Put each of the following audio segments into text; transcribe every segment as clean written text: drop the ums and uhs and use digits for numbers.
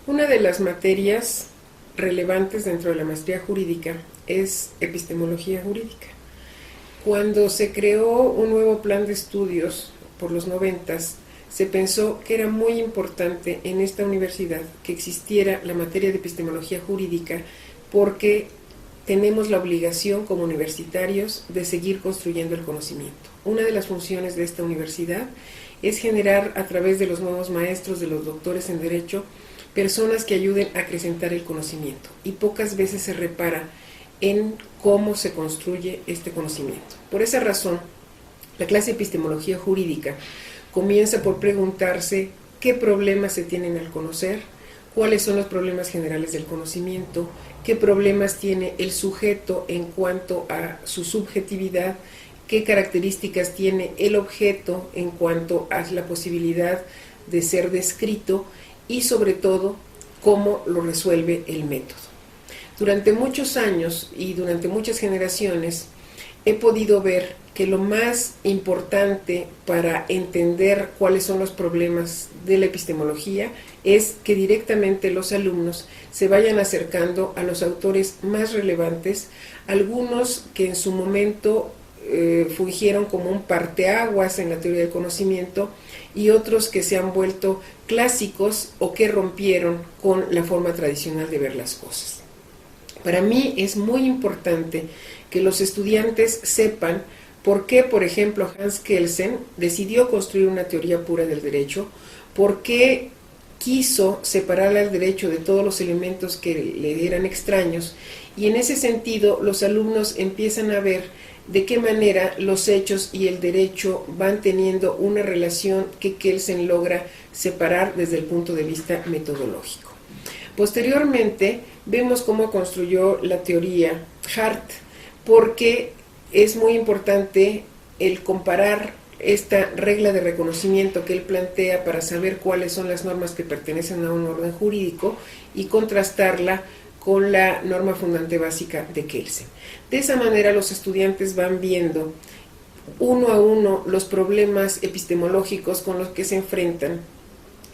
Una de las materias relevantes dentro de la maestría jurídica es epistemología jurídica. Cuando se creó un nuevo plan de estudios por los 90s, se pensó que era muy importante en esta universidad que existiera la materia de epistemología jurídica porque tenemos la obligación como universitarios de seguir construyendo el conocimiento. Una de las funciones de esta universidad es generar a través de los nuevos maestros, de los doctores en Derecho, personas que ayuden a acrecentar el conocimiento, y pocas veces se repara en cómo se construye este conocimiento. Por esa razón, la clase de epistemología jurídica comienza por preguntarse qué problemas se tienen al conocer, cuáles son los problemas generales del conocimiento, qué problemas tiene el sujeto en cuanto a su subjetividad, qué características tiene el objeto en cuanto a la posibilidad de ser descrito y sobre todo cómo lo resuelve el método. Durante muchos años y durante muchas generaciones he podido ver que lo más importante para entender cuáles son los problemas de la epistemología es que directamente los alumnos se vayan acercando a los autores más relevantes, algunos que en su momento fungieron como un parteaguas en la teoría del conocimiento y otros que se han vuelto clásicos o que rompieron con la forma tradicional de ver las cosas. Para mí es muy importante que los estudiantes sepan por qué, por ejemplo, Hans Kelsen decidió construir una teoría pura del derecho, por qué quiso separar al derecho de todos los elementos que le eran extraños, y en ese sentido los alumnos empiezan a ver de qué manera los hechos y el derecho van teniendo una relación que Kelsen logra separar desde el punto de vista metodológico. Posteriormente vemos cómo construyó la teoría Hart, porque es muy importante el comparar esta regla de reconocimiento que él plantea para saber cuáles son las normas que pertenecen a un orden jurídico y contrastarla con la norma fundante básica de Kelsen. De esa manera los estudiantes van viendo uno a uno los problemas epistemológicos con los que se enfrentan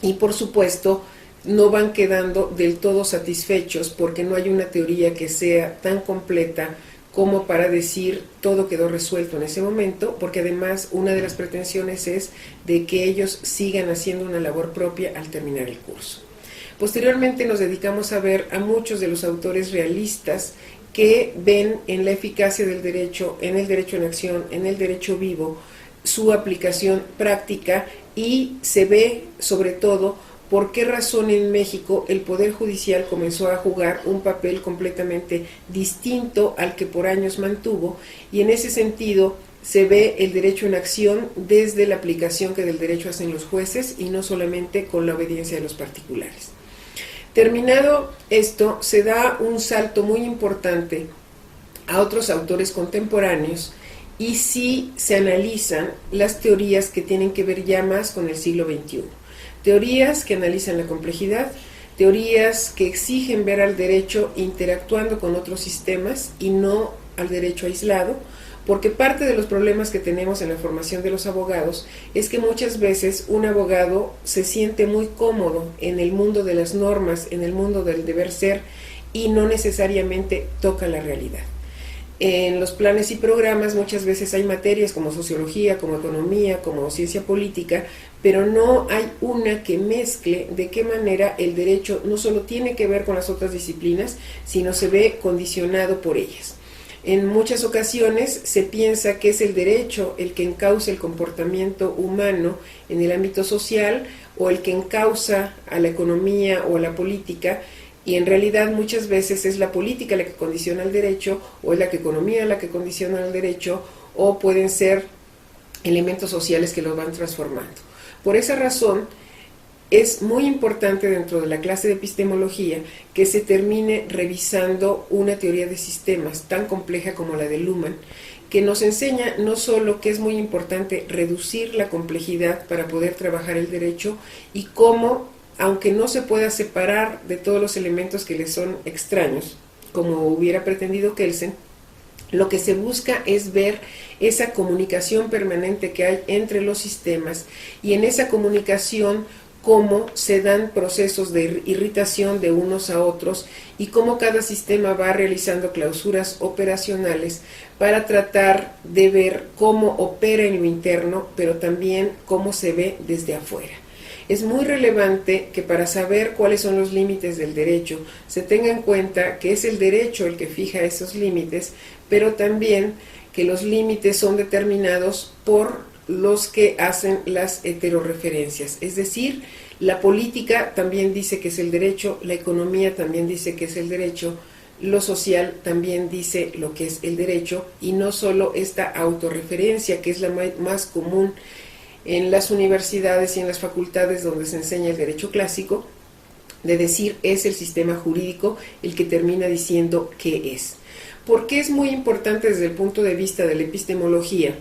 y por supuesto no van quedando del todo satisfechos porque no hay una teoría que sea tan completa como para decir todo quedó resuelto en ese momento, porque además una de las pretensiones es de que ellos sigan haciendo una labor propia al terminar el curso. Posteriormente nos dedicamos a ver a muchos de los autores realistas que ven en la eficacia del derecho, en el derecho en acción, en el derecho vivo, su aplicación práctica, y se ve sobre todo por qué razón en México el Poder Judicial comenzó a jugar un papel completamente distinto al que por años mantuvo, y en ese sentido se ve el derecho en acción desde la aplicación que del derecho hacen los jueces y no solamente con la obediencia de los particulares. Terminado esto, se da un salto muy importante a otros autores contemporáneos y sí se analizan las teorías que tienen que ver ya más con el siglo XXI. Teorías que analizan la complejidad, teorías que exigen ver al derecho interactuando con otros sistemas y no al derecho aislado, porque parte de los problemas que tenemos en la formación de los abogados es que muchas veces un abogado se siente muy cómodo en el mundo de las normas, en el mundo del deber ser, y no necesariamente toca la realidad. En los planes y programas muchas veces hay materias como sociología, como economía, como ciencia política, pero no hay una que mezcle de qué manera el derecho no solo tiene que ver con las otras disciplinas, sino se ve condicionado por ellas. En muchas ocasiones se piensa que es el derecho el que encausa el comportamiento humano en el ámbito social o el que encausa a la economía o a la política, y en realidad muchas veces es la política la que condiciona el derecho, o es la economía la que condiciona el derecho, o pueden ser elementos sociales que lo van transformando. Por esa razón es muy importante dentro de la clase de epistemología que se termine revisando una teoría de sistemas tan compleja como la de Luhmann, que nos enseña no solo que es muy importante reducir la complejidad para poder trabajar el derecho, y cómo, aunque no se pueda separar de todos los elementos que le son extraños, como hubiera pretendido Kelsen, lo que se busca es ver esa comunicación permanente que hay entre los sistemas, y en esa comunicación cómo se dan procesos de irritación de unos a otros y cómo cada sistema va realizando clausuras operacionales para tratar de ver cómo opera en lo interno, pero también cómo se ve desde afuera. Es muy relevante que para saber cuáles son los límites del derecho se tenga en cuenta que es el derecho el que fija esos límites, pero también que los límites son determinados por los que hacen las heterorreferencias, es decir, la política también dice que es el derecho, la economía también dice que es el derecho, lo social también dice lo que es el derecho, y no solo esta autorreferencia que es la más común en las universidades y en las facultades donde se enseña el derecho clásico, de decir es el sistema jurídico el que termina diciendo qué es. ¿Por qué es muy importante desde el punto de vista de la epistemología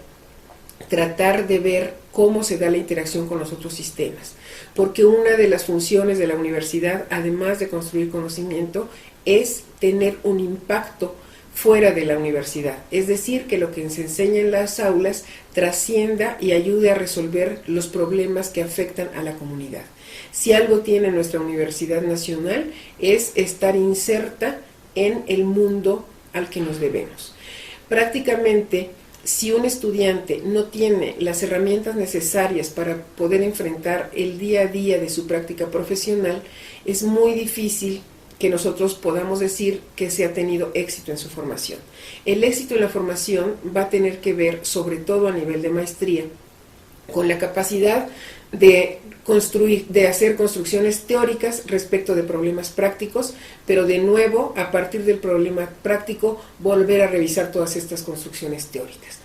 tratar de ver cómo se da la interacción con los otros sistemas? Porque una de las funciones de la universidad, además de construir conocimiento, es tener un impacto fuera de la universidad, es decir, que lo que se enseña en las aulas trascienda y ayude a resolver los problemas que afectan a la comunidad. Si algo tiene nuestra Universidad Nacional es estar inserta en el mundo al que nos debemos. Prácticamente, si un estudiante no tiene las herramientas necesarias para poder enfrentar el día a día de su práctica profesional, es muy difícil que nosotros podamos decir que se ha tenido éxito en su formación. El éxito en la formación va a tener que ver, sobre todo a nivel de maestría, con la capacidad de construir, de hacer construcciones teóricas respecto de problemas prácticos, pero de nuevo, a partir del problema práctico, volver a revisar todas estas construcciones teóricas.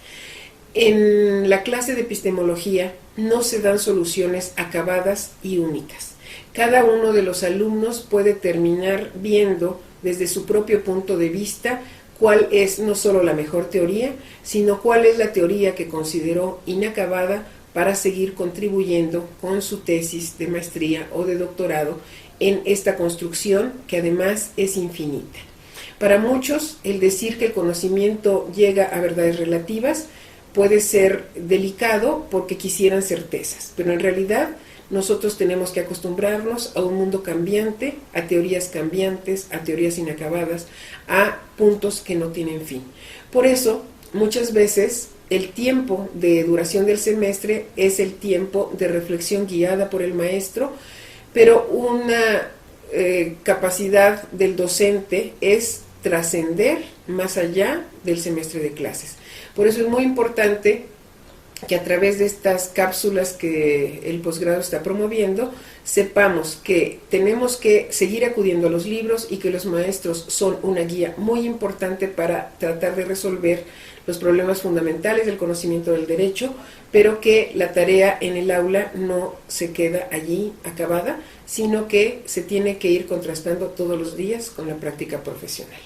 En la clase de epistemología no se dan soluciones acabadas y únicas. Cada uno de los alumnos puede terminar viendo desde su propio punto de vista cuál es no solo la mejor teoría, sino cuál es la teoría que consideró inacabada para seguir contribuyendo con su tesis de maestría o de doctorado en esta construcción que además es infinita. Para muchos, el decir que el conocimiento llega a verdades relativas puede ser delicado porque quisieran certezas, pero en realidad nosotros tenemos que acostumbrarnos a un mundo cambiante, a teorías cambiantes, a teorías inacabadas, a puntos que no tienen fin. Por eso, muchas veces, el tiempo de duración del semestre es el tiempo de reflexión guiada por el maestro, pero una capacidad del docente es trascender más allá del semestre de clases. Por eso es muy importante que a través de estas cápsulas que el posgrado está promoviendo, sepamos que tenemos que seguir acudiendo a los libros y que los maestros son una guía muy importante para tratar de resolver los problemas fundamentales del conocimiento del derecho, pero que la tarea en el aula no se queda allí acabada, sino que se tiene que ir contrastando todos los días con la práctica profesional.